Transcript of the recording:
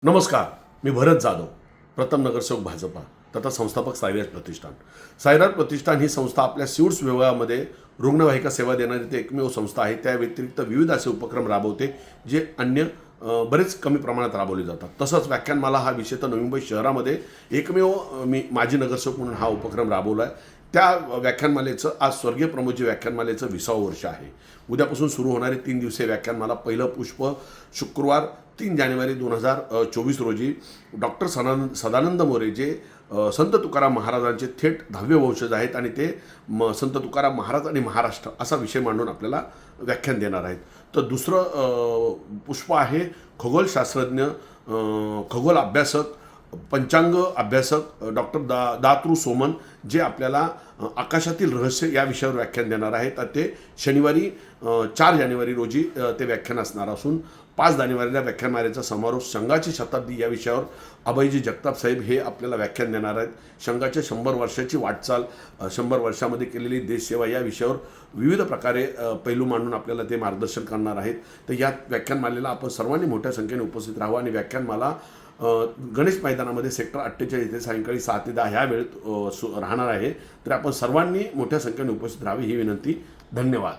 नमस्कार, मी भरत जाधव, प्रथम नगरसेवक भाजपा तथा संस्थापक साईराज प्रतिष्ठान. साईराज प्रतिष्ठान ही संस्था आपल्या सिव्हिल्स विभागामध्ये रुग्णवाहिका सेवा देणारी ती एकमेव संस्था आहे. त्या व्यतिरिक्त विविध असे उपक्रम राबवते जे अन्य बरेच कमी प्रमाणात राबवले जातात. तसंच व्याख्यानमाला हा विषय तर नवी मुंबई शहरामध्ये एकमेव मी माजी नगरसेवक म्हणून हा उपक्रम राबवला आहे. त्या व्याख्यानमालेचं आज स्वर्गीय प्रमोदजी व्याख्यानमालेचं 20वं वर्ष आहे. उद्यापासून सुरू होणारे 3 दिवसीय व्याख्यानमाला पहिलं पुष्प शुक्रवार 3 जानेवारी 2024 रोजी डॉक्टर सदानंद मोरे जे संत तुकाराम महाराजांचे थेट 10वे वंशज आहेत आणि ते संत तुकाराम महाराज आणि महाराष्ट्र असा विषय मांडून आपल्याला व्याख्यान देणार आहेत. तर दुसरं पुष्प आहे खगोलशास्त्रज्ञ, खगोल अभ्यासक, पंचांग अभ्यासक डॉक्टर दातृ सोमन जे आपल्याला आकाशातील रहस्य या विषयावर व्याख्यान देणार आहेत. ते शनिवारी 4 जानेवारी रोजी ते व्याख्यान असणार असून 5 जानेवारीला व्याख्यानमालेचा समारोप संघाची शताब्दी या विषयावर अभयजी जगताप साहेब हे आपल्याला व्याख्यान देणार आहेत. संघाच्या 100 वर्षाची वाटचाल, 100 वर्षामध्ये केलेली देशसेवा या विषयावर विविध प्रकारे पैलू मांडून आपल्याला ते मार्गदर्शन करणार आहेत. तर या व्याख्यानमालेला आपण सर्वांनी मोठ्या संख्येने उपस्थित राहावं आणि व्याख्यानमाला गणेश मैदानामध्ये सेक्टर 48 इथे सायंकाळी 7 ते 10 ह्या वेळेत राहणार आहे. तर आपण सर्वांनी मोठ्या संख्येने उपस्थित राहावे ही विनंती. धन्यवाद.